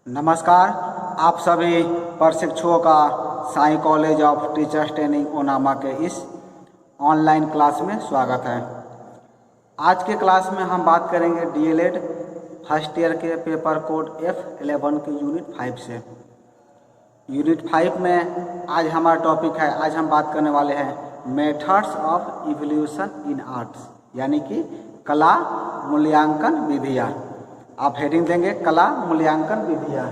नमस्कार। आप सभी प्रशिक्षुओं का Sai college of teachers training Onama के इस ऑनलाइन क्लास में स्वागत है। आज के क्लास में हम बात करेंगे डीएलएड फर्स्ट ईयर के पेपर कोड F11 के यूनिट 5 से। यूनिट 5 में आज हमारा टॉपिक है, आज हम बात करने वाले हैं methods of evolution in arts, यानी कि कला मूल्यांकन विधियाँ। आप हेडिंग देंगे कला मूल्यांकन विधियाँ,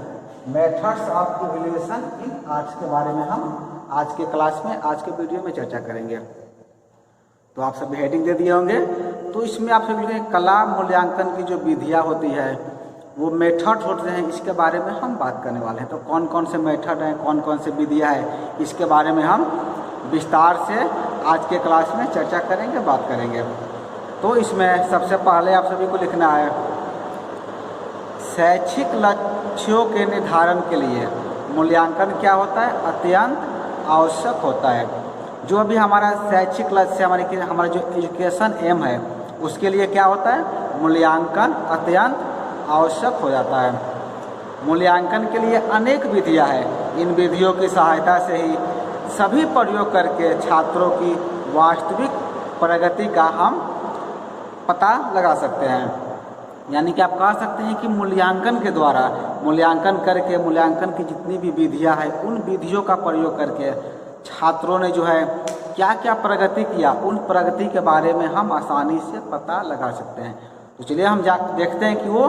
methods of evolution in arts के बारे में हम आज के क्लास में, आज के वीडियो में चर्चा करेंगे। तो आप सभी हेडिंग दे दिए होंगे। तो इसमें आप सभी लिखेंगे कला मूल्यांकन की जो विधियाँ होती है, वो मेथड होते हैं, इसके बारे में हम बात करने वाले हैं। तो कौन कौन से मेथड हैं, कौन कौन से विधियाँ हैं, इसके बारे में हम विस्तार से आज के क्लास में चर्चा करेंगे, बात करेंगे। तो इसमें सबसे पहले आप सभी को लिखना है शैक्षिक लक्ष्यों के निर्धारण के लिए मूल्यांकन क्या होता है, अत्यंत आवश्यक होता है। जो भी हमारा शैक्षिक लक्ष्य, हमारा जो एजुकेशन एम है, उसके लिए क्या होता है, मूल्यांकन अत्यंत आवश्यक हो जाता है। मूल्यांकन के लिए अनेक विधियां हैं। इन विधियों की सहायता से ही सभी प्रयोग करके छात्रों की वास्तविक प्रगति का हम पता लगा सकते हैं। यानी कि आप कह सकते हैं कि मूल्यांकन के द्वारा, मूल्यांकन करके, मूल्यांकन की जितनी भी विधियां हैं, उन विधियों का प्रयोग करके छात्रों ने जो है क्या क्या प्रगति किया, उन प्रगति के बारे में हम आसानी से पता लगा सकते हैं। तो चलिए हम देखते हैं कि वो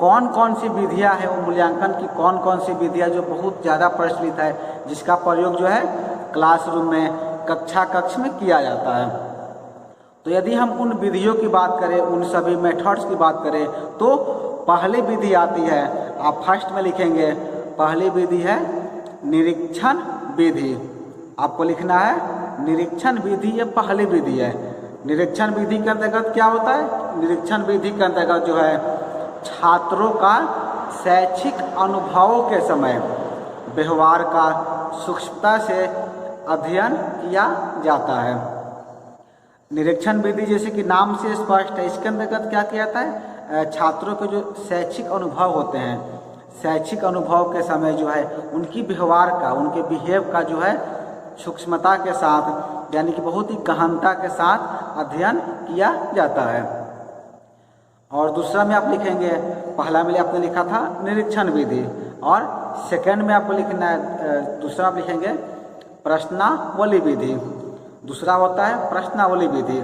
कौन कौन सी विधियां हैं, वो मूल्यांकन की कौन कौन सी विधियां जो बहुत ज़्यादा प्रचलित है, जिसका प्रयोग जो है क्लासरूम में, कक्ष में किया जाता है। तो यदि हम उन विधियों की बात करें, उन सभी मेथड्स की बात करें, तो पहली विधि आती है, आप फर्स्ट में लिखेंगे, पहली विधि है निरीक्षण विधि। आपको लिखना है निरीक्षण विधि, ये पहली विधि है। निरीक्षण विधि के अंतर्गत क्या होता है, निरीक्षण विधि के अंतर्गत जो है छात्रों का शैक्षिक अनुभवों के समय व्यवहार का सूक्ष्मता से अध्ययन किया जाता है। निरीक्षण विधि जैसे कि नाम से स्पष्ट है, इसके अंतर्गत क्या किया जाता है, छात्रों के जो शैक्षिक अनुभव होते हैं, शैक्षिक अनुभव के समय जो है उनकी व्यवहार का, उनके बिहेव का जो है सूक्ष्मता के साथ, यानी कि बहुत ही गहनता के साथ अध्ययन किया जाता है। और दूसरा में आप लिखेंगे, पहला में आपने लिखा था निरीक्षण विधि, और सेकंड में आपको लिखना है, दूसरा आप लिखेंगे प्रश्नावली विधि। दूसरा होता है प्रश्नावली विधि।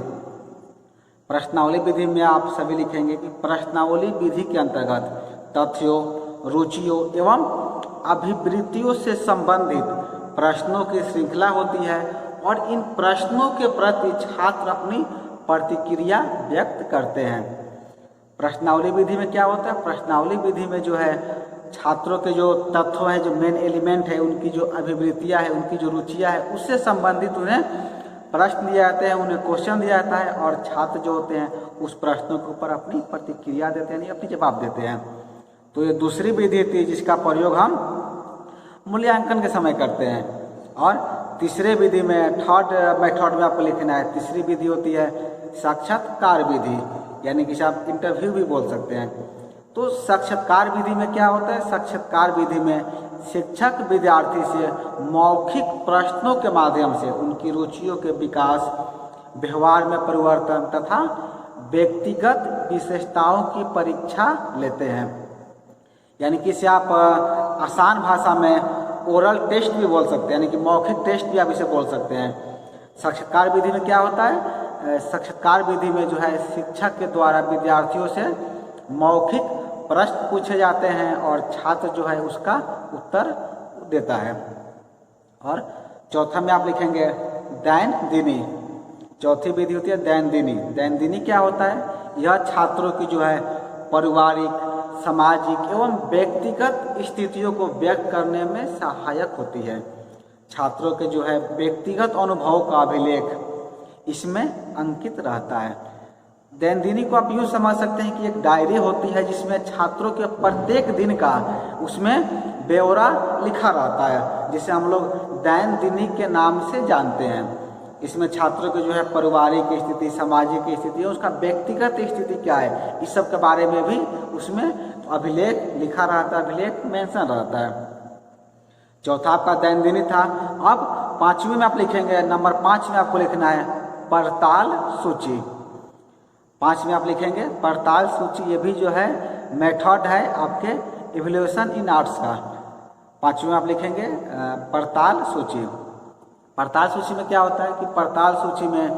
प्रश्नावली विधि में आप सभी लिखेंगे कि प्रश्नावली विधि के अंतर्गत तथ्यों, रुचियों एवं अभिवृत्तियों से संबंधित प्रश्नों की श्रृंखला होती है, और इन प्रश्नों के प्रति छात्र अपनी प्रतिक्रिया व्यक्त करते हैं। प्रश्नावली विधि में क्या होता है, प्रश्नावली विधि में जो है छात्रों के जो तत्व हैं, जो मेन एलिमेंट है, उनकी जो अभिवृत्तियाँ हैं, उनकी जो रुचियाँ हैं, उससे संबंधित उन्हें प्रश्न दिए जाते हैं, उन्हें क्वेश्चन दिया जाता है, और छात्र जो होते हैं उस प्रश्नों के ऊपर अपनी प्रतिक्रिया देते हैं, अपनी जवाब देते हैं। तो ये दूसरी विधि थी जिसका प्रयोग हम मूल्यांकन के समय करते हैं। और तीसरे विधि में, थर्ड मेथड में आपको लिखना है, तीसरी विधि होती है साक्षात्कार विधि, यानी कि आप इंटरव्यू भी बोल सकते हैं। तो साक्षात्कार विधि में क्या होता है, साक्षात्कार विधि में शिक्षक विद्यार्थी से मौखिक प्रश्नों के माध्यम से उनकी रुचियों के विकास, व्यवहार में परिवर्तन तथा व्यक्तिगत विशेषताओं की परीक्षा लेते हैं। यानी कि इसे आप आसान भाषा में ओरल टेस्ट भी बोल सकते हैं, यानी कि मौखिक टेस्ट भी आप इसे बोल सकते हैं। साक्षात्कार विधि में क्या होता है, साक्षात्कार विधि में जो है शिक्षक के द्वारा विद्यार्थियों से मौखिक प्रश्न पूछे जाते हैं, और छात्र जो है उसका उत्तर देता है। और चौथा में आप लिखेंगे दैनंदिनी। चौथी विधि होती है दैनंदिनी। दैनंदिनी क्या होता है, यह छात्रों की जो है पारिवारिक, सामाजिक एवं व्यक्तिगत स्थितियों को व्यक्त करने में सहायक होती है। छात्रों के जो है व्यक्तिगत अनुभव का अभिलेख इसमें अंकित रहता है। दैनंदिनी को आप यूँ समझ सकते हैं कि एक डायरी होती है जिसमें छात्रों के प्रत्येक दिन का उसमें ब्यौरा लिखा रहता है, जिसे हम लोग दैनंदिनी के नाम से जानते हैं। इसमें छात्रों के जो है पारिवारिक स्थिति, सामाजिक स्थिति, उसका व्यक्तिगत स्थिति क्या है, इस सब के बारे में भी उसमें तो अभिलेख लिखा रहता है, अभिलेख मेंशन रहता है। चौथा आपका दैनंदिनी था। अब पांचवी में आप लिखेंगे, नंबर 5 में आपको लिखना है पड़ताल सूची। 5 में आप लिखेंगे पड़ताल सूची। ये भी जो है मेथड है आपके इवैल्यूएशन इन आर्ट्स का। 5वें में आप लिखेंगे पड़ताल सूची। पड़ताल सूची में क्या होता है कि पड़ताल सूची में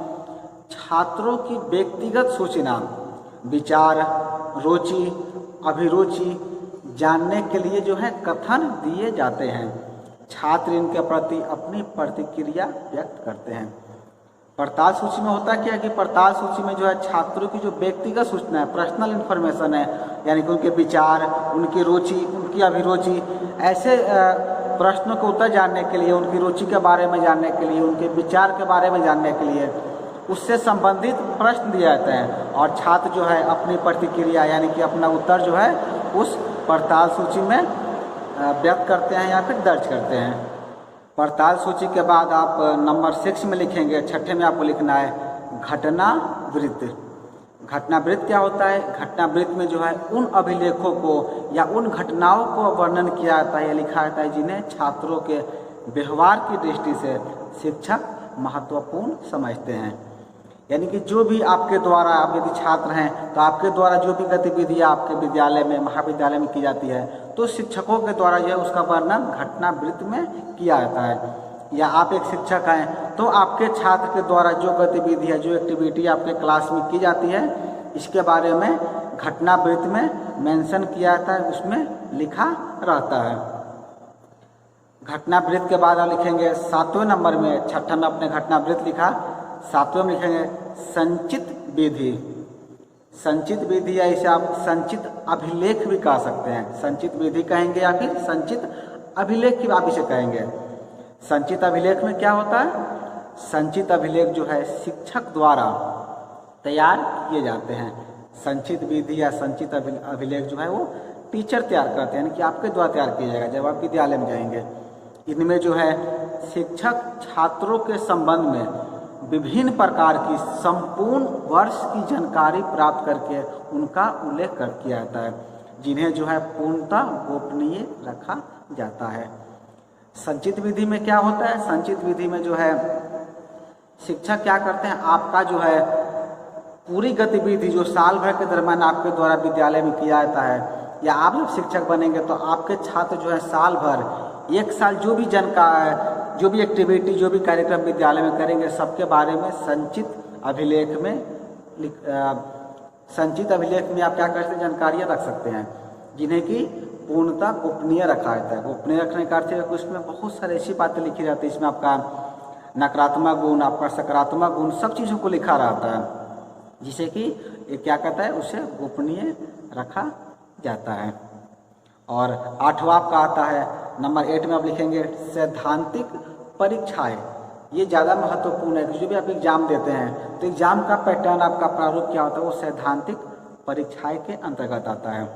छात्रों की व्यक्तिगत सूचना, विचार, रुचि, अभिरुचि जानने के लिए जो है कथन दिए जाते हैं। छात्र इनके प्रति अपनी प्रतिक्रिया व्यक्त करते हैं। पड़ताल सूची में होता क्या है कि पड़ताल सूची में जो है छात्रों की जो व्यक्तिगत सूचना है, पर्सनल इन्फॉर्मेशन है, यानी कि उनके विचार, उनकी रुचि, उनकी अभिरुचि, ऐसे प्रश्नों के उत्तर जानने के लिए, उनकी रुचि के बारे में जानने के लिए, उनके विचार के बारे में जानने के लिए उससे संबंधित प्रश्न दिए जाते हैं और छात्र जो है अपनी प्रतिक्रिया यानी कि अपना उत्तर जो है उस पड़ताल सूची में व्यक्त करते हैं या फिर दर्ज करते हैं। पड़ताल सूची के बाद आप नंबर 6 में लिखेंगे, 6ठे में आपको लिखना है घटनावृत्त। घटनावृत्त क्या होता है? घटनावृत्त में जो है उन अभिलेखों को या उन घटनाओं को वर्णन किया जाता है या लिखा जाता है जिन्हें छात्रों के व्यवहार की दृष्टि से शिक्षक महत्वपूर्ण समझते हैं। यानी कि जो भी आपके द्वारा, आप यदि छात्र हैं तो आपके द्वारा जो भी गतिविधियाँ आपके विद्यालय में, महाविद्यालय में की जाती है तो शिक्षकों के द्वारा जो है उसका वर्णन घटनावृत्त में किया जाता है। या आप एक शिक्षक हैं तो आपके छात्र के द्वारा जो गतिविधि है, जो एक्टिविटी आपके क्लास में की जाती है, इसके बारे में घटनावृत्त में मेंशन किया जाता है, उसमें लिखा रहता है। घटनावृत्त के बाद आप लिखेंगे 7वें नंबर में, 6ठा में अपने घटनावृत्त लिखा, 7वें में लिखेंगे संचित विधि। संचित विधि या इसे आप संचित अभिलेख भी कह सकते हैं। संचित विधि कहेंगे या फिर संचित अभिलेख की आप इसे कहेंगे। संचित अभिलेख में क्या होता है? संचित अभिलेख जो है शिक्षक द्वारा तैयार किए जाते हैं। संचित विधि या संचित अभिलेख जो है वो टीचर तैयार करते हैं, यानी कि आपके द्वारा तैयार किया जाएगा जब आप विद्यालय में जाएंगे। इनमें जो है शिक्षक छात्रों के संबंध में विभिन्न प्रकार की संपूर्ण वर्ष की जानकारी प्राप्त करके उनका उल्लेख किया जाता है, जिन्हें जो है पूर्णतः गोपनीय रखा जाता है। संचित विधि में क्या होता है? संचित विधि में जो है शिक्षक क्या करते हैं, आपका जो है पूरी गतिविधि जो साल भर के दरम्यान आपके द्वारा विद्यालय में किया जाता है, या आप जब शिक्षक बनेंगे तो आपके छात्र जो है साल भर, एक साल जो भी जो भी एक्टिविटी, जो भी कार्यक्रम विद्यालय में करेंगे, सबके बारे में संचित अभिलेख में आप क्या कर सकते हैं, जानकारियाँ रख सकते हैं, जिन्हें कि पूर्णतः गोपनीय रखा जाता है। गोपनीय रखने का अर्थ है कि उसमें बहुत सारी ऐसी बातें लिखी रहती है, इसमें आपका नकारात्मक गुण, आपका सकारात्मक गुण, सब चीज़ों को लिखा रहता है, जिसे कि ये क्या कहता है, उसे गोपनीय रखा जाता है। और 8वां आपका आता है नंबर 8 में आप लिखेंगे सैद्धांतिक परीक्षाएं। ये ज़्यादा महत्वपूर्ण है कि जो भी आप एग्जाम देते हैं तो एग्जाम का पैटर्न, आपका प्रारूप क्या होता है, वो सैद्धांतिक परीक्षाएं के अंतर्गत आता है।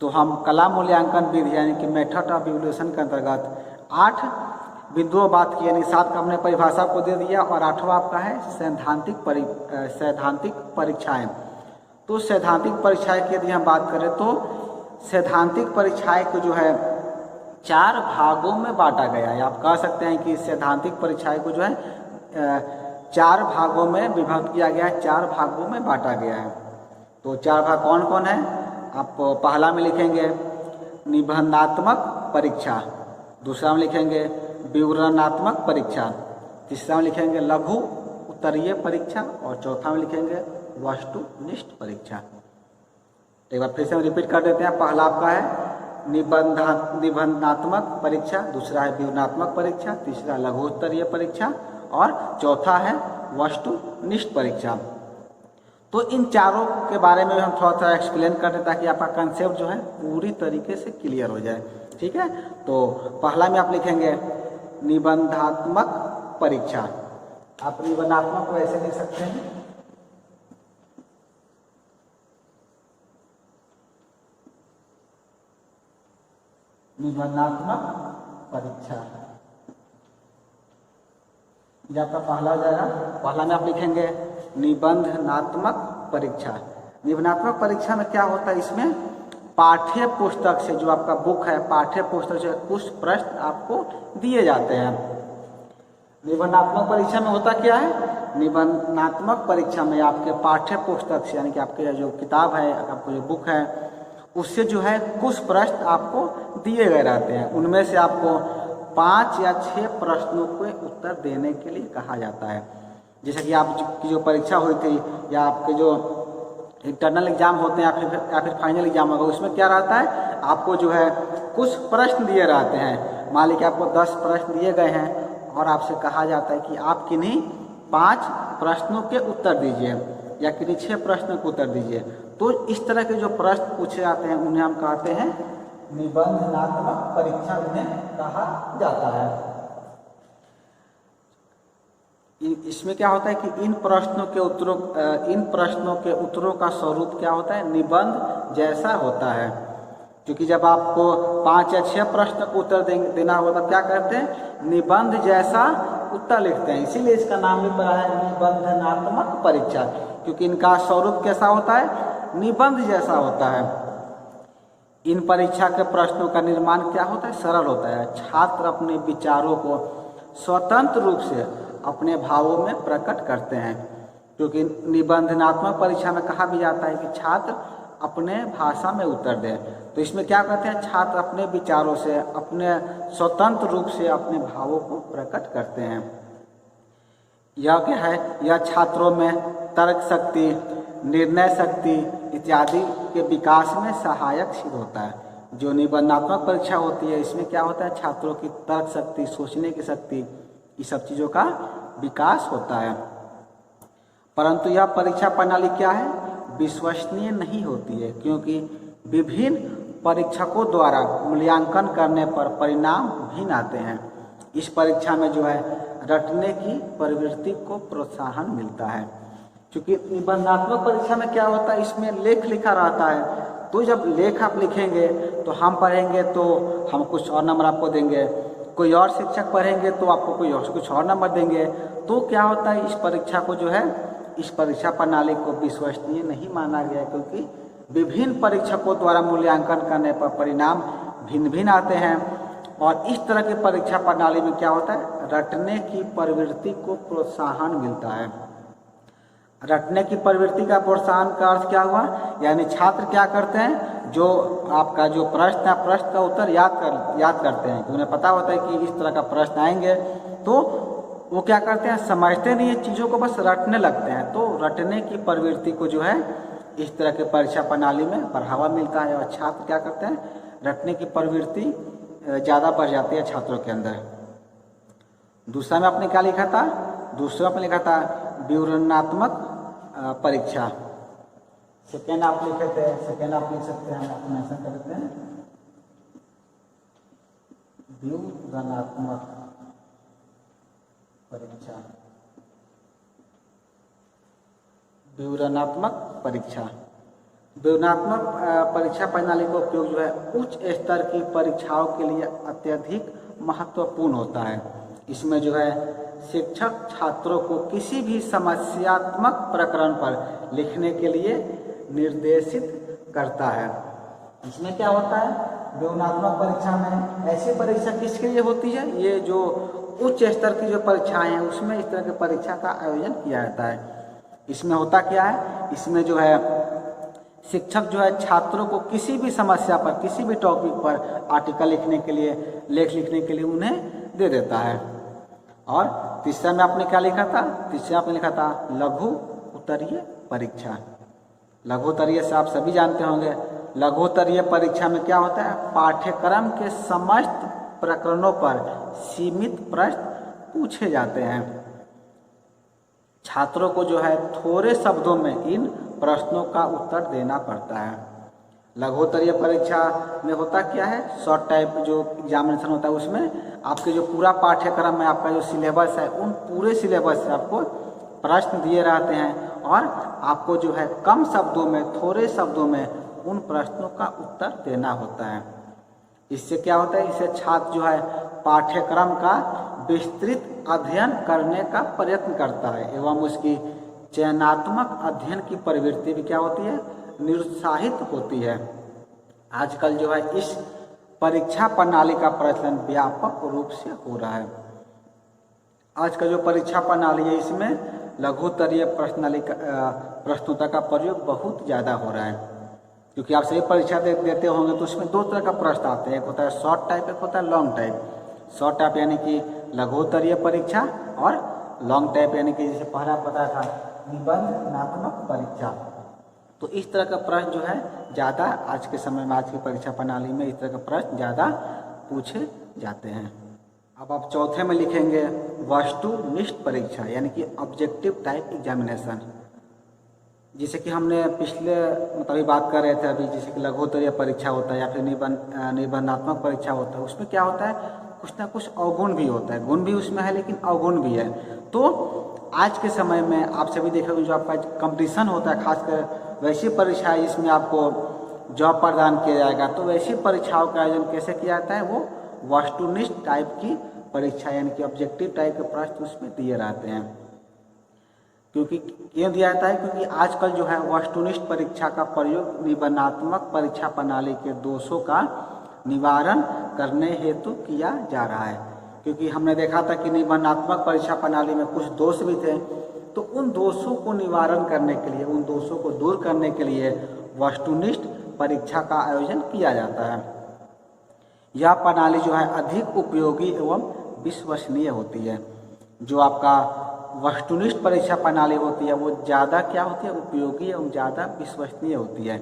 तो हम कला मूल्यांकन विधि यानी कि मेथड ऑफ इवैल्यूएशन के अंतर्गत 8 बिंदुओं बात की, यानी 7 का हमने परिभाषा को दे दिया और 8वां आपका है सैद्धांतिक परीक्षाएं। तो सैद्धांतिक परीक्षाएं की यदि हम बात करें तो सैद्धांतिक परीक्षाएं को जो है 4 भागों में बांटा गया है। आप कह सकते हैं कि सैद्धांतिक परीक्षाएं को जो है 4 भागों में विभक्त किया गया है, 4 भागों में बांटा गया है। तो 4 भाग कौन कौन है? आप पहला में लिखेंगे निबंधात्मक परीक्षा, दूसरा में लिखेंगे विवरणात्मक परीक्षा, तीसरा में लिखेंगे लघु उत्तरीय परीक्षा और चौथा में लिखेंगे वस्तुनिष्ठ परीक्षा। एक बार फिर से हम रिपीट कर देते हैं। पहला आपका है निबंधात्मक परीक्षा, दूसरा है विवरणात्मक परीक्षा, तीसरा लघु उत्तरीय परीक्षा और चौथा है वस्तुनिष्ठ परीक्षा। तो इन चारों के बारे में हम थोड़ा सा एक्सप्लेन कर दें ताकि आपका कंसेप्ट जो है पूरी तरीके से क्लियर हो जाए। ठीक है, तो पहला में आप लिखेंगे निबंधात्मक परीक्षा। आप निबंधात्मक को ऐसे लिख सकते हैं, निबंधात्मक परीक्षा, ये आपका पहला हो जाएगा। पहला में आप लिखेंगे निबंधात्मक परीक्षा। निबंधात्मक परीक्षा में क्या होता है, इसमें पाठ्य पुस्तक से, जो आपका बुक है पाठ्य पुस्तक से कुछ प्रश्न आपको दिए जाते हैं। निबंधात्मक परीक्षा में होता क्या है, निबंधात्मक परीक्षा में आपके पाठ्य पुस्तक से यानी कि आपके जो किताब है, आपको जो बुक है, उससे जो है कुछ प्रश्न आपको दिए गए रहते हैं। उनमें से आपको 5 या 6 प्रश्नों के उत्तर देने के लिए कहा जाता है। जैसे कि आपकी जो परीक्षा हुई थी या आपके जो इंटरनल एग्जाम होते हैं या फिर फाइनल एग्जाम होगा, उसमें क्या रहता है, आपको जो है कुछ प्रश्न दिए रहते हैं। मान लीजिए आपको 10 प्रश्न दिए गए हैं और आपसे कहा जाता है कि आप किन्हीं 5 प्रश्नों के उत्तर दीजिए या किन्हीं 6 प्रश्नों के उत्तर दीजिए। तो इस तरह के जो प्रश्न पूछे जाते हैं उन्हें हम कहते हैं निबंधात्मक परीक्षा, उन्हें कहा जाता है। इसमें क्या होता है कि इन प्रश्नों के उत्तरों का स्वरूप क्या होता है, निबंध जैसा होता है। क्योंकि जब आपको 5 या 6 प्रश्न को उत्तर देना होगा तब क्या करते हैं, निबंध जैसा उत्तर लिखते हैं। इसीलिए इसका नाम भी पड़ा है निबंधनात्मक परीक्षा, क्योंकि इनका स्वरूप कैसा होता है, निबंध जैसा होता है। इन परीक्षा के प्रश्नों का निर्माण क्या होता है, सरल होता है। छात्र अपने विचारों को स्वतंत्र रूप से अपने भावों में प्रकट करते हैं। क्योंकि निबंधनात्मक परीक्षा में कहा भी जाता है कि छात्र अपने भाषा में उत्तर दें। तो इसमें क्या कहते हैं, छात्र अपने विचारों से अपने स्वतंत्र रूप से अपने भावों को प्रकट करते हैं। यह क्या है, यह छात्रों में तर्क शक्ति, निर्णय शक्ति इत्यादि के विकास में सहायक सिद्ध होता है। जो निबंधात्मक परीक्षा होती है इसमें क्या होता है, छात्रों की तर्क शक्ति, सोचने की शक्ति, ये सब चीज़ों का विकास होता है। परंतु यह परीक्षा प्रणाली क्या है, विश्वसनीय नहीं होती है, क्योंकि विभिन्न परीक्षकों द्वारा मूल्यांकन करने पर परिणाम भिन्न आते हैं। इस परीक्षा में जो है रटने की प्रवृत्ति को प्रोत्साहन मिलता है। क्योंकि निबंधात्मक परीक्षा में क्या होता है, इसमें लेख लिखा रहता है। तो जब लेख आप लिखेंगे तो हम पढ़ेंगे तो हम कुछ और नंबर आपको देंगे, कोई और शिक्षक पढ़ेंगे तो आपको कुछ और नंबर देंगे। तो क्या होता है, इस परीक्षा को जो है, इस परीक्षा प्रणाली को विश्वसनीय नहीं माना गया, क्योंकि विभिन्न परीक्षकों द्वारा मूल्यांकन करने पर परिणाम भिन्न भिन्न आते हैं। और इस तरह की परीक्षा प्रणाली में क्या होता है, रटने की प्रवृत्ति को प्रोत्साहन मिलता है। रटने की प्रवृत्ति का प्रोत्साहन का अर्थ क्या हुआ, यानी छात्र क्या करते हैं, जो आपका जो प्रश्न है, प्रश्न का उत्तर याद करते हैं। उन्हें पता होता है कि इस तरह का प्रश्न आएंगे, तो वो क्या करते हैं, समझते नहीं है चीज़ों को, बस रटने लगते हैं। तो रटने की प्रवृत्ति को जो है इस तरह के परीक्षा प्रणाली में बढ़ावा मिलता है और छात्र क्या करते हैं, रटने की प्रवृत्ति ज़्यादा बढ़ जाती है छात्रों के अंदर। दूसरा में आपने क्या लिखा था, दूसरा में लिखा था विवरणात्मक परीक्षा। सेकेंड आप लिखे थे, सेकेंड आप लिख सकते हैं, हम आपको मेंशन कर देते हैं, विवरणात्मक परीक्षा। विवरणात्मक परीक्षा, विवरणात्मक परीक्षा प्रणाली का उपयोग जो है उच्च स्तर की परीक्षाओं के लिए अत्यधिक महत्वपूर्ण होता है। इसमें जो है शिक्षक छात्रों को किसी भी समस्यात्मक प्रकरण पर लिखने के लिए निर्देशित करता है। इसमें क्या होता है, विवरणात्मक परीक्षा में, ऐसी परीक्षा किसके लिए होती है, ये जो उच्च स्तर की जो परीक्षाएं हैं उसमें इस तरह की परीक्षा का आयोजन किया जाता है। इसमें होता क्या है, इसमें जो है शिक्षक जो है छात्रों को किसी भी समस्या पर, किसी भी टॉपिक पर आर्टिकल लिखने के लिए, लेख लिखने के लिए उन्हें दे देता है। और तीसरा में आपने क्या लिखा था, तीसरा आपने लिखा था लघु उत्तरीय परीक्षा। लघु उत्तरीय से आप सभी जानते होंगे, लघु उत्तरीय परीक्षा में क्या होता है, पाठ्यक्रम के समस्त प्रकरणों पर सीमित प्रश्न पूछे जाते हैं। छात्रों को जो है थोड़े शब्दों में इन प्रश्नों का उत्तर देना पड़ता है। लघुत्तरीय परीक्षा में होता क्या है, शॉर्ट टाइप जो एग्जामिनेशन होता है उसमें आपके जो पूरा पाठ्यक्रम है, आपका जो सिलेबस है, उन पूरे सिलेबस से आपको प्रश्न दिए रहते हैं और आपको जो है कम शब्दों में, थोड़े शब्दों में उन प्रश्नों का उत्तर देना होता है। इससे क्या होता है, इससे छात्र जो है पाठ्यक्रम का विस्तृत अध्ययन करने का प्रयत्न करता है एवं उसकी चयनात्मक अध्ययन की प्रवृत्ति भी क्या होती है, निरुत्साहित होती है। आजकल जो है इस परीक्षा प्रणाली का प्रचलन व्यापक रूप से हो रहा है। आज का जो परीक्षा प्रणाली है इसमें लघुत्तरीय प्रश्नोत्तर का प्रयोग बहुत ज़्यादा हो रहा है, क्योंकि आप सही परीक्षा देते होंगे तो उसमें दो तरह का प्रश्न आते हैं, एक होता है शॉर्ट टाइप, एक होता है लॉन्ग टाइप। शॉर्ट टाइप यानी कि लघुत्तरीय परीक्षा, और लॉन्ग टाइप यानी कि जैसे पहला पता था निबंधात्मक परीक्षा। तो इस तरह का प्रश्न जो है ज़्यादा आज के समय में, आज की परीक्षा प्रणाली में इस तरह का प्रश्न ज़्यादा पूछे जाते हैं। अब आप चौथे में लिखेंगे वस्तुनिष्ठ परीक्षा, यानी कि ऑब्जेक्टिव टाइप एग्जामिनेशन। जैसे कि हमने पिछले मतलब बात कर रहे थे अभी, जैसे कि लघुत्तरीय परीक्षा होता है या फिर निबंधात्मक परीक्षा होता है, उसमें क्या होता है कुछ ना कुछ अवगुण भी होता है, गुण भी उसमें है लेकिन अवगुण भी है। तो आज के समय में आप सभी देखोगे जो आपका कंपटीशन होता है, खासकर वैसी परीक्षा जिसमें आपको जॉब प्रदान किया जाएगा, तो वैसी परीक्षाओं का आयोजन कैसे किया जाता है, वो वस्तुनिष्ठ टाइप की परीक्षा यानी कि ऑब्जेक्टिव टाइप के प्रश्न उसमें दिए रहते हैं। क्योंकि क्यों दिया जाता है, क्योंकि आजकल जो है वस्तुनिष्ठ परीक्षा का प्रयोग निबंधात्मक परीक्षा प्रणाली के दोषों का निवारण करने हेतु किया जा रहा है। क्योंकि हमने देखा था कि निबंधात्मक परीक्षा प्रणाली में कुछ दोष भी थे, तो उन दोषों को निवारण करने के लिए, उन दोषों को दूर करने के लिए वस्तुनिष्ठ परीक्षा का आयोजन किया जाता है। यह प्रणाली जो है अधिक उपयोगी एवं विश्वसनीय होती है। जो आपका वस्तुनिष्ठ परीक्षा प्रणाली होती है वो ज़्यादा क्या होती है, उपयोगी एवं ज़्यादा विश्वसनीय होती है।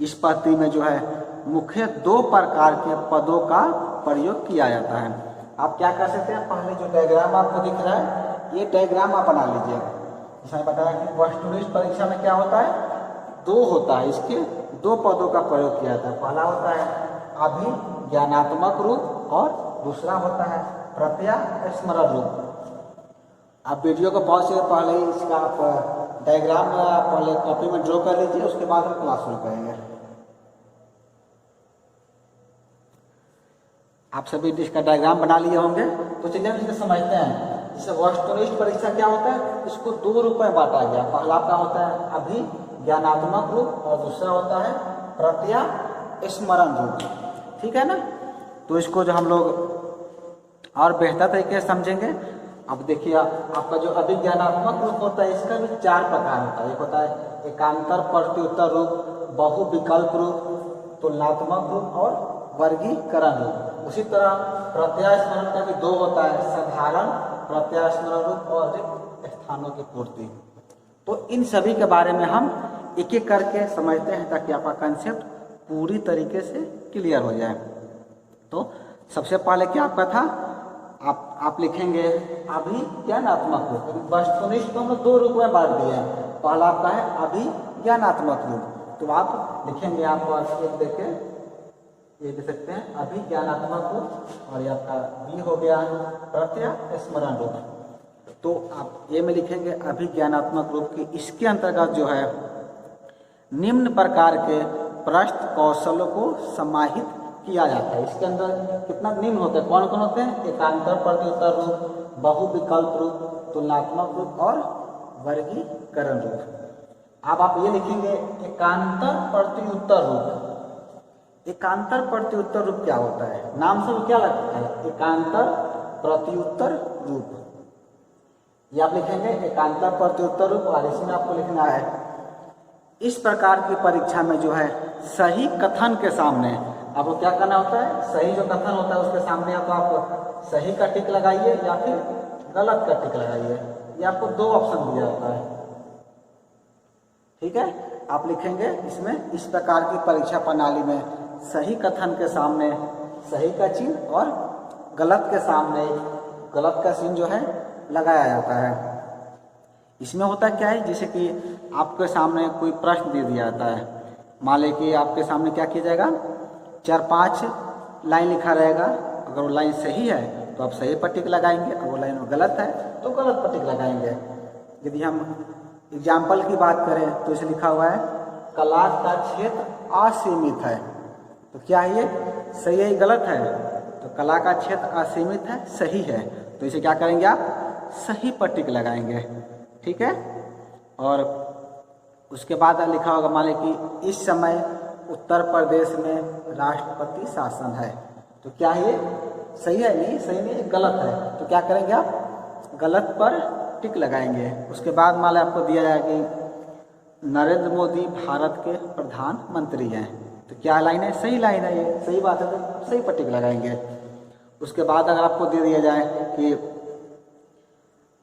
इस पद्धति में जो है मुख्य दो प्रकार के पदों का प्रयोग किया जाता है। आप क्या कर सकते हैं, पहले जो डायग्राम आपको दिख रहा है ये डायग्राम आप बना लीजिए। इसमें बताया कि वस्तुनिष्ठ परीक्षा में क्या होता है, दो होता है, इसके दो पदों का प्रयोग किया जाता है। पहला होता है अभिज्ञानात्मक रूप और दूसरा होता है प्रत्यास्मरण रूप। आप वीडियो को पॉज से पहले इसका आप डायग्राम पहले कॉपी में ड्रॉ कर लीजिए, उसके बाद हम क्लास शुरू करेंगे। आप सभी इसका डायग्राम बना लिए होंगे, तो चलिए हम इसे समझते हैं। जैसे वस्तुनिष्ठ परीक्षा क्या होता है, इसको दो रूप में बांटा गया। पहला का होता है अभिज्ञानात्मक रूप और दूसरा होता है प्रत्यास्मरण रूप, ठीक है ना। तो इसको जो हम लोग और बेहतर तरीके से समझेंगे। अब देखिए आपका जो अभिज्ञानात्मक रूप होता है इसका भी चार प्रकार होता है। एक होता है एकांतर प्रत्युत्तर रूप, बहुविकल्प रूप, तुलनात्मक रूप और वर्गीकरण रूप। उसी तरह प्रत्यास्मरण का भी दो होता है, साधारण प्रत्यास्मरण रूप और रिक्त स्थानों की पूर्ति। तो इन सभी के बारे में हम एक एक करके समझते हैं ताकि आपका कंसेप्ट पूरी तरीके से क्लियर हो जाए। तो सबसे पहले क्या आपका था, आप लिखेंगे अभिज्ञानात्मक रूप। वस्तुनिष्ठ को हम दो रूप में बांट दिए हैं। पहला आपका है अभिज्ञानात्मक रूप, तो आप लिखेंगे, आपको एक देखे ये दे सकते हैं अभिज्ञानात्मक रूप, और ये आपका बी हो गया प्रत्यास्मरण रूप। तो आप ए में लिखेंगे अभिज्ञानात्मक रूप की। इसके अंतर्गत जो है निम्न प्रकार के प्रश्न कौशलों को समाहित किया जाता है। इसके अंदर कितना निम्न होते हैं, कौन कौन होते हैं, एकांतर प्रत्युत्तर रूप, बहुविकल्प रूप, तुलनात्मक रूप और वर्गीकरण रूप। अब आप ये लिखेंगे एकांतर प्रत्युत्तर रूप। एकांतर प्रत्युत्तर रूप क्या होता है, नाम से क्या लगता है, एकांतर प्रत्युत्तर रूप। ये आप लिखेंगे एकांतर प्रत्युत्तर रूप, और इसमें आपको लिखना है इस प्रकार की परीक्षा में जो है सही कथन के सामने आपको क्या करना होता है, सही जो कथन होता है उसके सामने या तो आप सही का टिक लगाइए या फिर गलत का टिक लगाइए। ये आपको दो ऑप्शन दिया होता है, ठीक है। आप लिखेंगे इसमें इस प्रकार की परीक्षा प्रणाली में सही कथन के सामने सही का चिन्ह और गलत के सामने गलत का चिन्ह जो है लगाया जाता है। इसमें होता क्या है, जैसे कि आपके सामने कोई प्रश्न दे दिया जाता है, मान लें कि आपके सामने क्या किया जाएगा, 4-5 लाइन लिखा रहेगा। अगर वो लाइन सही है तो आप सही पर टिक लगाएंगे, अगर वो लाइन गलत है तो गलत पर टिक लगाएंगे। यदि हम एग्जाम्पल की बात करें तो इसे लिखा हुआ है कला का क्षेत्र असीमित है, तो क्या है ये, सही है गलत है, तो कला का क्षेत्र असीमित है सही है, तो इसे क्या करेंगे आप सही पर टिक लगाएंगे, ठीक है। और उसके बाद लिखा होगा मान लें कि इस समय उत्तर प्रदेश में राष्ट्रपति शासन है। तो क्या है ये सही है? नहीं, सही नहीं, गलत है। तो क्या करेंगे आप? गलत पर टिक लगाएंगे। उसके बाद मान आपको दिया जाएगा कि नरेंद्र मोदी भारत के प्रधानमंत्री हैं। तो क्या लाइन है? सही लाइन है, ये सही बात है, तो सही पर टिक लगाएंगे। उसके बाद अगर आपको दे दिया जाए कि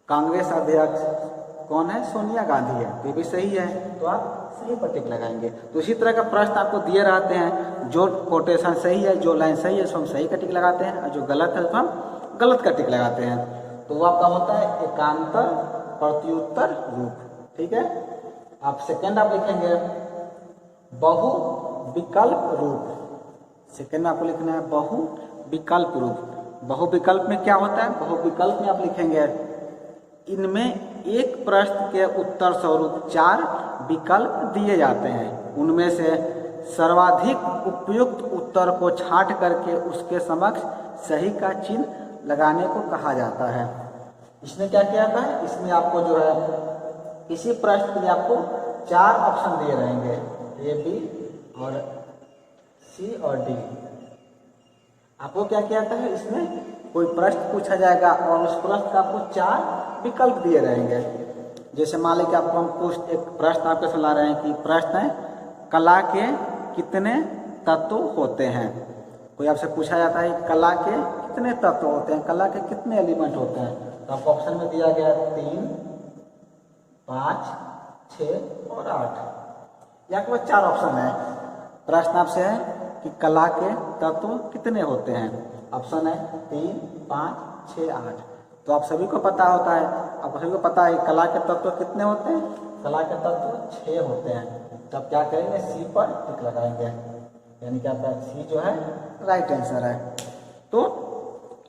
कांग्रेस अध्यक्ष कौन है? सोनिया गांधी है, तो ये भी सही है, तो आप सही पर टिक लगाएंगे। तो इसी तरह का प्रश्न आपको दिए रहते हैं, जो कोटेशन सही है, जो लाइन सही है उसको हम सही का टिक लगाते हैं, और जो गलत है उसको हम गलत का टिक लगाते हैं। तो वो आपका होता है एकांतर प्रत्युत्तर रूप। ठीक है, आप सेकेंड आप लिखेंगे बहु विकल्प रूप। सेकेंड में आपको लिखना है बहु विकल्प रूप। बहु विकल्प में क्या होता है? बहु विकल्प में आप लिखेंगे इनमें एक प्रश्न के उत्तर स्वरूप 4 विकल्प दिए जाते हैं, उनमें से सर्वाधिक उपयुक्त उत्तर को छांट करके उसके समक्ष सही का चिन्ह लगाने को कहा जाता है। इसमें क्या किया जाता है? इसमें आपको जो है किसी प्रश्न के लिए आपको 4 ऑप्शन दिए रहेंगे, ए, बी और सी और डी। आपको क्या किया जाता है? इसमें कोई प्रश्न पूछा जाएगा और उस प्रश्न का आपको 4 विकल्प दिए रहेंगे। जैसे मान लीजिए आपको हम कुछ एक प्रश्न आपके सुना रहे हैं कि प्रश्न है कला के कितने तत्व होते हैं। कोई आपसे पूछा जाता है कला के कितने तत्व होते हैं, कला के कितने एलिमेंट होते हैं। तो आपको ऑप्शन में दिया गया 3, 5, 6 और 8। यहाँ के पास 4 ऑप्शन है। प्रश्न आपसे है कि कला के तत्व कितने होते हैं। ऑप्शन है 3, 5, 6, 8। तो आप सभी को पता होता है, आप सभी को पता है कला के तत्व कितने होते हैं? कला के तत्व 6 होते हैं। तो आप क्या करेंगे? सी पर टिक लगाएंगे, यानी क्या होता है? सी जो है राइट आंसर है। तो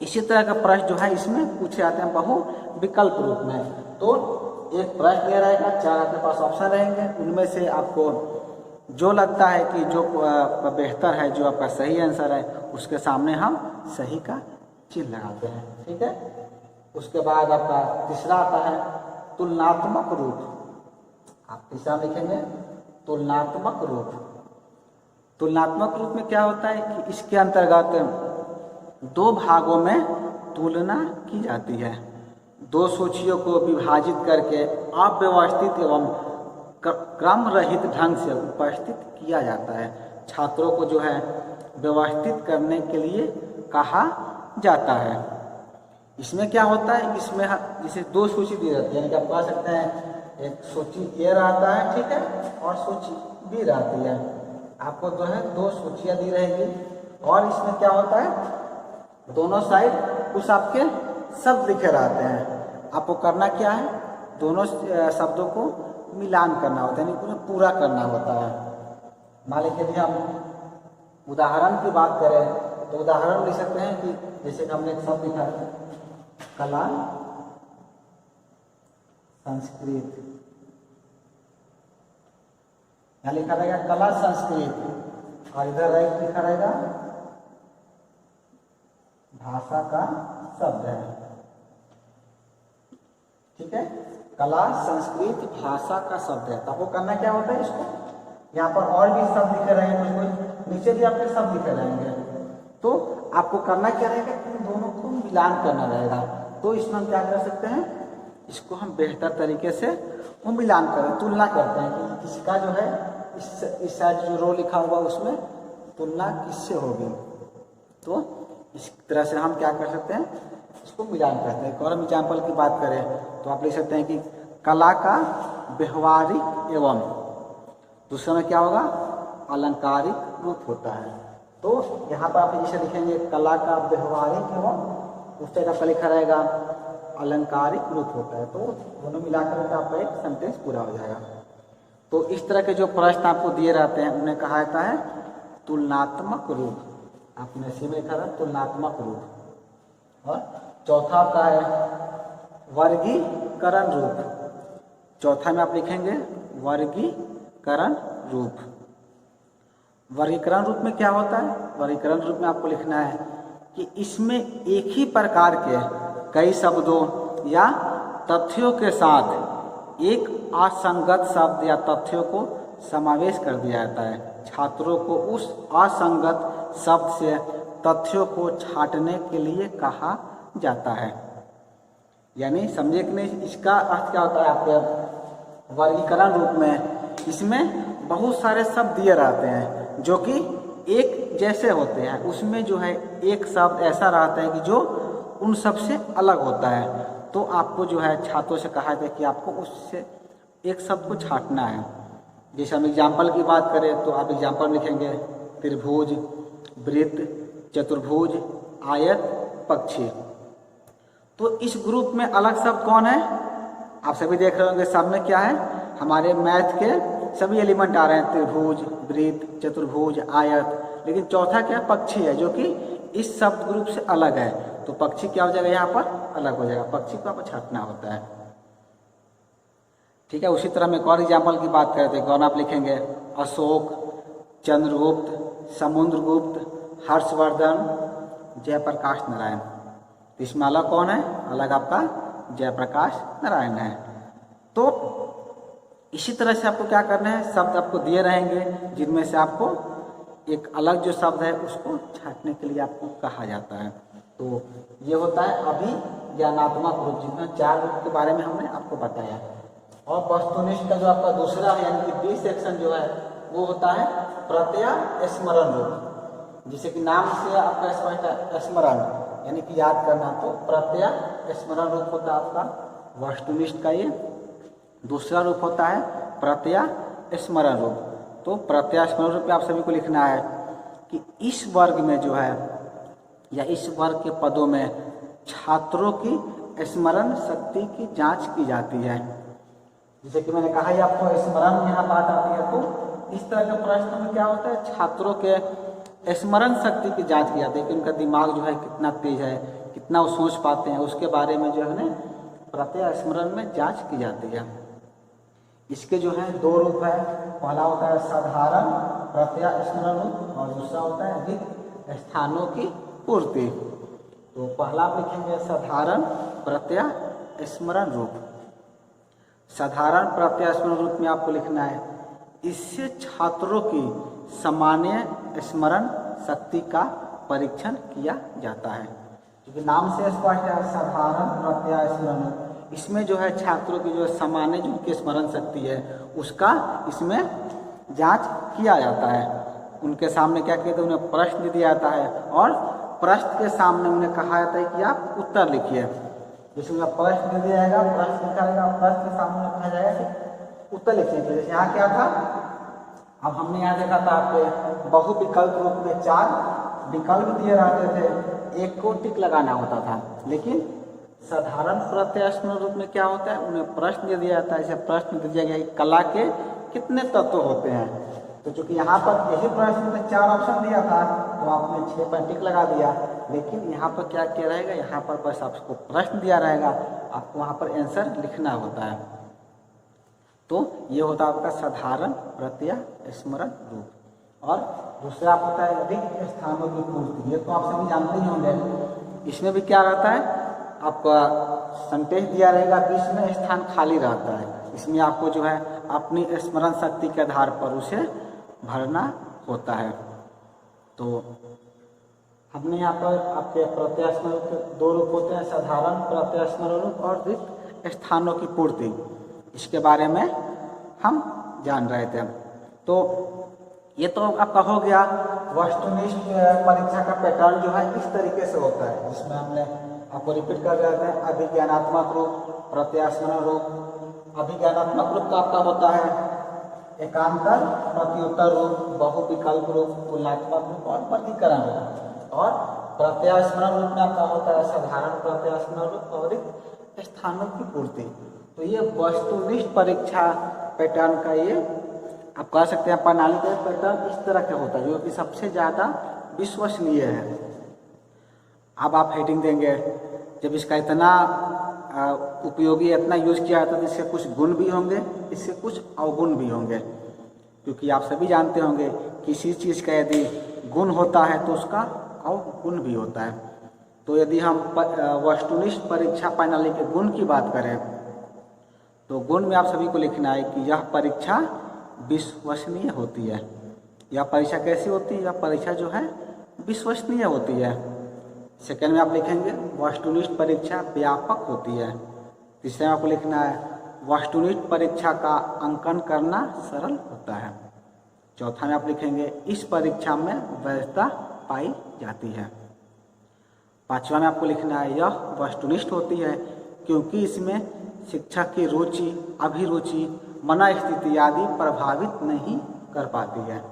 इसी तरह का प्रश्न जो है इसमें पूछे जाते हैं बहु विकल्प रूप में। तो एक प्रश्न दिया रहेगा, 4 आपके पास ऑप्शन रहेंगे, उनमें से आपको जो लगता है कि जो बेहतर है, जो आपका सही आंसर है, उसके सामने हम सही का चिन्ह लगाते हैं। ठीक है, उसके बाद आपका तीसरा आता है तुलनात्मक रूप। आप तीसरा लिखेंगे तुलनात्मक रूप। तुलनात्मक रूप में क्या होता है कि इसके अंतर्गत 2 भागों में तुलना की जाती है। 2 सूचियों को विभाजित करके अव्यवस्थित एवं क्रम रहित ढंग से उपस्थित किया जाता है। छात्रों को जो है व्यवस्थित करने के लिए कहा जाता है। इसमें क्या होता है? इसमें जैसे 2 सूची दी जाती है, यानी कि आप कह सकते हैं एक सूची ए रहता है, ठीक है, और सूची बी रहती है। आपको जो है 2 सूचियाँ दी रहेगी और इसमें क्या होता है? दोनों साइड कुछ आपके शब्द लिखे रहते हैं। आपको करना क्या है? दोनों शब्दों को मिलान करना होता है, यानी उन्हें पूरा करना होता है। मान लीजिए यदि हम उदाहरण की बात करें तो उदाहरण लिख सकते हैं कि जैसे कि हमने एक शब्द लिखा है कला संस्कृत, यहाँ लिखा रहेगा कला संस्कृत और इधर लिखा रहेगा भाषा का शब्द है। ठीक है, कला संस्कृत भाषा का शब्द है। तो आपको करना क्या होता है? इसको यहाँ पर और भी शब्द लिखे रहेंगे, नीचे भी आपके शब्द लिखे रहेंगे। तो आपको करना क्या रहेगा? इन दोनों को मिलान करना रहेगा। तो इसमें हम क्या कर सकते हैं? इसको हम बेहतर तरीके से वो मिलान करें, तुलना करते हैं कि इसका जो है इस साइड जो रो लिखा हुआ उसमें तुलना किससे होगी। तो इस तरह से हम क्या कर सकते हैं? इसको मिलान करते हैं। और हम एग्जाम्पल की बात करें तो आप लिख सकते हैं कि कला का व्यवहारिक एवं, दूसरे में क्या होगा? अलंकारिक रूप होता है। तो यहाँ पर आप जैसे लिखेंगे कला का व्यवहारिक एवं, उस टाइप का लिखा रहेगा अलंकारिक रूप होता है। तो दोनों मिलाकर आपका एक सेंटेंस पूरा हो जाएगा। तो इस तरह के जो प्रश्न आपको दिए रहते हैं उन्हें कहा जाता है तुलनात्मक रूप। आपने सी में लिखा था तुलनात्मक रूप। और चौथा आपका है वर्गीकरण रूप। चौथा में आप लिखेंगे वर्गीकरण रूप। वर्गीकरण रूप में क्या होता है? वर्गीकरण रूप में आपको लिखना है कि इसमें एक ही प्रकार के कई शब्दों या तथ्यों के साथ एक असंगत शब्द या तथ्यों को समावेश कर दिया जाता है। छात्रों को उस असंगत शब्द से तथ्यों को छांटने के लिए कहा जाता है। यानी समझे कि नहीं, इसका अर्थ क्या होता है आपके वर्गीकरण रूप में, इसमें बहुत सारे शब्द दिए रहते हैं जो कि एक जैसे होते हैं, उसमें जो है एक शब्द ऐसा रहता है कि जो उन सब से अलग होता है। तो आपको जो है छात्रों से कहा जाता है कि आपको उससे एक शब्द को छांटना है। जैसे हम एग्जाम्पल की बात करें तो आप एग्जाम्पल लिखेंगे त्रिभुज, वृत्त, चतुर्भुज, आयत, पक्षी। तो इस ग्रुप में अलग शब्द कौन है, आप सभी देख रहे होंगे। सब में क्या है, हमारे मैथ के सभी एलिमेंट आ रहे हैं, त्रिभुज, वृत्त, चतुर्भुज, आयत। लेकिन चौथा क्या, पक्षी है, जो कि इस शब्द ग्रुप से अलग है। तो पक्षी क्या हो जाएगा, यहाँ पर अलग हो जाएगा, पक्षी को आपको छांटना होता है। ठीक है। उसी तरह हम एक और एग्जाम्पल की बात करते हैं। कौन आप लिखेंगे, अशोक, चंद्रगुप्त, समुद्रगुप्त, हर्षवर्धन, जयप्रकाश नारायण। तो इसमें अलग कौन है, अलग आपका जयप्रकाश नारायण है। तो इसी तरह से आपको क्या करना है, शब्द आपको दिए रहेंगे जिनमें से आपको एक अलग जो शब्द है उसको छांटने के लिए आपको कहा जाता है। तो ये होता है अभिज्ञानात्मक रूप, जिसमें 4 रूप के बारे में हमने आपको बताया। और वस्तुनिष्ठ का जो आपका दूसरा है यानी कि बी सेक्शन जो है वो होता है प्रत्यय स्मरण रूप, जिसे कि नाम से आपका स्पष्ट है, स्मरण यानी कि याद करना। तो प्रत्यय स्मरण रूप होता है आपका वस्तुनिष्ठ का, ये दूसरा रूप होता है प्रत्यय स्मरण रूप। तो प्रत्यय स्मरण रूप में आप सभी को लिखना है कि इस वर्ग में जो है या इस वर्ग के पदों में छात्रों की स्मरण शक्ति की जांच की जाती है। जैसे कि मैंने कहा ही आपको स्मरण में यहाँ बात आती है, तो इस तरह के प्रश्न में क्या होता है, छात्रों के स्मरण शक्ति की जांच की जाती है कि उनका दिमाग जो है कितना तेज है, कितना वो सोच पाते हैं, उसके बारे में जो है ना प्रत्यय स्मरण में जांच की जाती है। इसके जो है 2 रूप है, पहला होता है साधारण प्रत्यय स्मरण रूप और दूसरा होता है रिक्त स्थानों की पूर्ति। तो पहला आप लिखेंगे साधारण प्रत्यय स्मरण रूप। साधारण प्रत्यय स्मरण रूप में आपको लिखना है, इससे छात्रों की सामान्य स्मरण शक्ति का परीक्षण किया जाता है। क्योंकि नाम से स्पष्ट है साधारण प्रत्यय स्मरण रूप, इसमें जो है छात्रों की जो सामान्य जो उनकी स्मरण शक्ति है उसका इसमें जांच किया जाता है। उनके सामने क्या कहते हैं, उन्हें प्रश्न दिया जाता है और प्रश्न के सामने उन्हें कहा जाता है कि आप उत्तर लिखिए। जैसे उन्हें प्रश्न दिया जाएगा, प्रश्न लिखा जाएगा, प्रश्न के सामने कहा जाएगा कि उत्तर लिखिए। तो जैसे यहाँ क्या था, अब हमने यहाँ देखा था आपके बहुविकल्प रूप में 4 विकल्प दिए रहते थे, एक को टिक लगाना होता था। लेकिन साधारण प्रत्यय स्मरण रूप में क्या होता है, उन्हें प्रश्न दे दिया जाता है। जैसे प्रश्न दिया गया कि कला के कितने तत्व होते हैं, तो चूंकि यहाँ पर यही प्रश्न में 4 ऑप्शन दिया था तो आपने 6 पर टिक लगा दिया। लेकिन यहाँ पर क्या किया रहेगा, यहाँ पर बस आपको प्रश्न दिया रहेगा, आपको वहाँ पर आंसर लिखना होता है। तो ये होता है आपका साधारण प्रत्यय स्मरण रूप। और दूसरा होता है रिक्त स्थानों की पूर्ति। ये तो आप सभी जानते ही होंगे। इसमें भी क्या रहता है, आपका सेंटेंस दिया रहेगा, बीच में स्थान खाली रहता है। इसमें आपको जो है अपनी स्मरण शक्ति के आधार पर उसे भरना होता है। तो हमने यहाँ पर आपके प्रत्यय स्मरण के 2 रूप होते हैं, साधारण प्रत्यय स्मरण रूप और रिक्त स्थानों की पूर्ति। इसके बारे में हम जान रहे थे। तो ये तो आपका हो गया वस्तुनिष्ठ परीक्षा का पैटर्न जो है इस तरीके से होता है, जिसमें हमने आपको रिपीट कर रहे थे अभिज्ञानात्मक रूप, प्रत्यय स्मरण रूप। अभिज्ञानात्मक रूप का आपका होता है एकांतर प्रत्युत्तर रूप, बहुविकल्प रूप, तुलनात्मक रूप और वर्गीकरण रूप। और प्रत्यय स्मरण रूप में आपका होता है साधारण प्रत्यय स्मरण रूप और रिक्त स्थानों की पूर्ति। तो ये वस्तुनिष्ठ परीक्षा पैटर्न का ये आप कह सकते हैं प्रणाली का पैटर्न इस तरह का होता है, जो कि सबसे ज़्यादा विश्वसनीय है। अब आप हेडिंग देंगे, जब इसका इतना उपयोगी इतना यूज किया जाता है तो इससे कुछ गुण भी होंगे, इससे कुछ अवगुण भी होंगे। क्योंकि आप सभी जानते होंगे किसी चीज़ का यदि गुण होता है तो उसका अवगुण भी होता है। तो यदि हम वस्तुनिष्ठ परीक्षा प्रणाली के गुण की बात करें तो गुण में आप सभी को लिखना है कि यह परीक्षा विश्वसनीय होती है। यह परीक्षा कैसी होती है? यह परीक्षा जो है विश्वसनीय होती है। सेकेंड में आप लिखेंगे वस्तुनिष्ठ परीक्षा व्यापक होती है। तीसरे में आपको लिखना है वस्तुनिष्ठ परीक्षा का अंकन करना सरल होता है। चौथा में आप लिखेंगे इस परीक्षा में वैधता पाई जाती है। पांचवा में आपको लिखना है यह वस्तुनिष्ठ होती है क्योंकि इसमें शिक्षक की रुचि, अभिरुचि, मनोस्थिति आदि प्रभावित नहीं कर पाती है।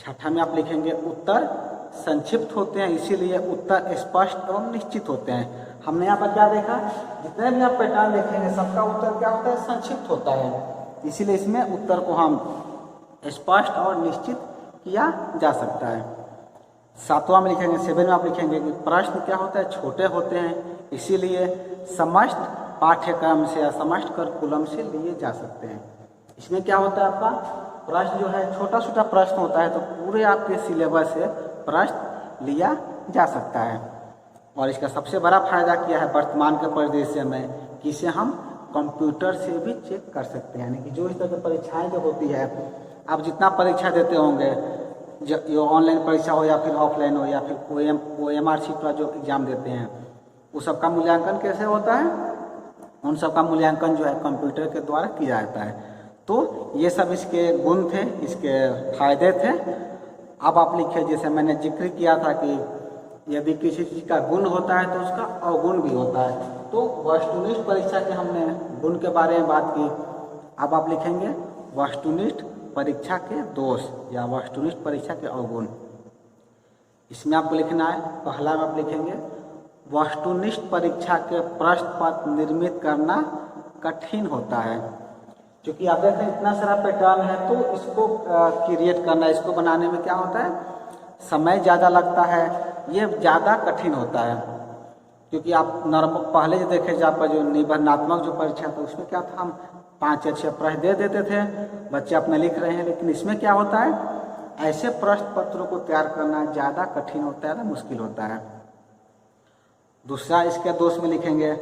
छठा में आप लिखेंगे उत्तर संक्षिप्त होते हैं इसीलिए उत्तर स्पष्ट एवं निश्चित होते हैं। हमने यहाँ पर क्या देखा, जितने भी आप पैटर्न देखेंगे सबका उत्तर क्या होता है? संक्षिप्त होता है। इसीलिए इसमें उत्तर को हम स्पष्ट और निश्चित किया जा सकता है। सातवां में लिखेंगे, 7 में आप लिखेंगे कि प्रश्न क्या होता है? छोटे होते हैं इसीलिए समस्त पाठ्यक्रम से या समस्त करिकुलम से लिए जा सकते हैं। इसमें क्या होता है? आपका प्रश्न जो है छोटा छोटा प्रश्न होता है तो पूरे आपके सिलेबस से प्रश्न लिया जा सकता है। और इसका सबसे बड़ा फायदा क्या है वर्तमान के परिदृश्य में कि इसे हम कंप्यूटर से भी चेक कर सकते हैं। यानी कि जो इस तरह की परीक्षाएं जो होती है, आप जितना परीक्षा देते होंगे, जो ऑनलाइन परीक्षा हो या फिर ऑफलाइन हो या फिर OMR शीट का जो एग्ज़ाम देते हैं, उस सब का मूल्यांकन कैसे होता है? उन सब का मूल्यांकन जो है कंप्यूटर के द्वारा किया जाता है। तो ये सब इसके गुण थे, इसके फायदे थे। अब आप लिखिए, जैसे मैंने जिक्र किया था कि यदि किसी चीज़ का गुण होता है तो उसका अवगुण भी होता है। तो वस्तुनिष्ठ परीक्षा के हमने गुण के बारे में बात की। अब आप लिखेंगे वस्तुनिष्ठ परीक्षा के दोष या वस्तुनिष्ठ परीक्षा के अवगुण। इसमें आपको लिखना है, पहला में आप लिखेंगे वस्तुनिष्ठ परीक्षा के प्रश्न पत्र निर्मित करना कठिन होता है। क्योंकि आप देखें इतना सारा पैटर्न है तो इसको क्रिएट करना, इसको बनाने में क्या होता है? समय ज़्यादा लगता है, ये ज़्यादा कठिन होता है। क्योंकि आप पहले जो देखे जब आपका जो निबंधात्मक जो परीक्षा था उसमें क्या था, हम 5 या 6 प्रश्न दे देते थे, बच्चे अपने लिख रहे हैं। लेकिन इसमें क्या होता है? ऐसे प्रश्न पत्रों को तैयार करना ज़्यादा कठिन होता है, मुश्किल होता है। दूसरा इसके दोष में लिखेंगे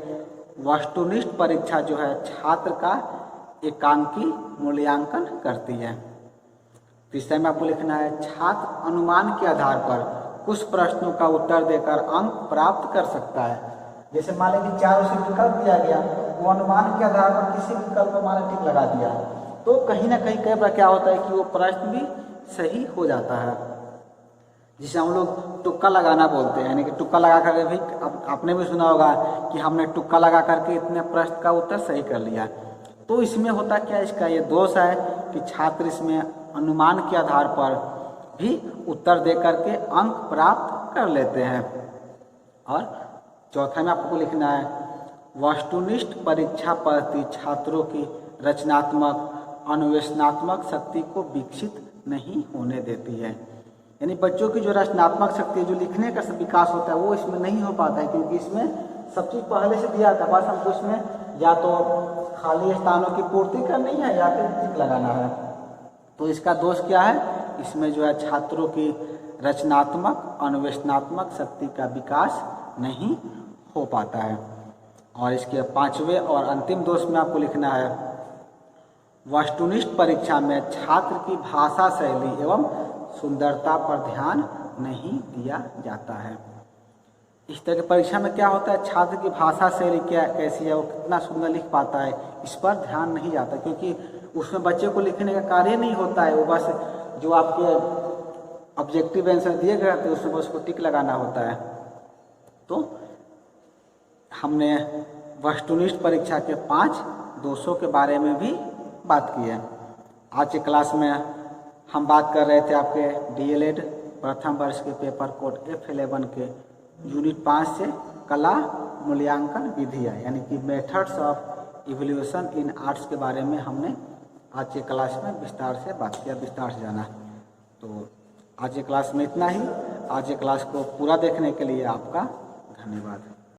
वस्तुनिष्ठ परीक्षा जो है छात्र का एकांकी मूल्यांकन करती है। तीसरे में आपको लिखना है छात्र अनुमान के आधार पर कुछ प्रश्नों का उत्तर देकर अंक प्राप्त कर सकता है। जैसे मान लें कि 4 उसे विकल्प दिया गया, वो अनुमान के आधार पर किसी विकल्प को मान टिक लगा दिया तो कहीं ना कहीं कई बार क्या होता है कि वो प्रश्न भी सही हो जाता है, जिसे हम लोग तुक्का लगाना बोलते हैं। यानी कि तुक्का लगा करके भी आपने भी सुना होगा कि हमने तुक्का लगा करके इतने प्रश्न का उत्तर सही कर लिया। तो इसमें होता क्या, इसका ये दोष है कि छात्र इसमें अनुमान के आधार पर भी उत्तर दे करके अंक प्राप्त कर लेते हैं। और चौथा में आपको लिखना है वस्तुनिष्ठ परीक्षा पद्धति छात्रों की रचनात्मक अन्वेषणात्मक शक्ति को विकसित नहीं होने देती है। यानी बच्चों की जो रचनात्मक शक्ति, जो लिखने का विकास होता है, वो इसमें नहीं हो पाता है। क्योंकि इसमें सब चीज़ पहले से दिया था, बस हमको इसमें या तो खाली स्थानों की पूर्ति करनी है या फिर टिक लगाना है। तो इसका दोष क्या है? इसमें जो है छात्रों की रचनात्मक अन्वेषणात्मक शक्ति का विकास नहीं हो पाता है। और इसके 5वें और अंतिम दोष में आपको लिखना है वस्तुनिष्ठ परीक्षा में छात्र की भाषा शैली एवं सुंदरता पर ध्यान नहीं दिया जाता है। इस तरह की परीक्षा में क्या होता है, छात्र की भाषा शैली क्या कैसी है, वो कितना सुंदर लिख पाता है, इस पर ध्यान नहीं जाता। क्योंकि उसमें बच्चे को लिखने का कार्य नहीं होता है, वो बस जो आपके ऑब्जेक्टिव आंसर दिए गए थे उसमें उसको टिक लगाना होता है। तो हमने वस्तुनिष्ठ परीक्षा के 5 दोषों के बारे में भी बात की है। आज की क्लास में हम बात कर रहे थे आपके DLED प्रथम वर्ष के पेपर कोड F11 के यूनिट 5 से कला मूल्यांकन विधियाँ यानी कि methods of evaluation in arts के बारे में हमने आज के क्लास में विस्तार से बात किया, विस्तार से जाना। तो आज के क्लास में इतना ही। आज के क्लास को पूरा देखने के लिए आपका धन्यवाद।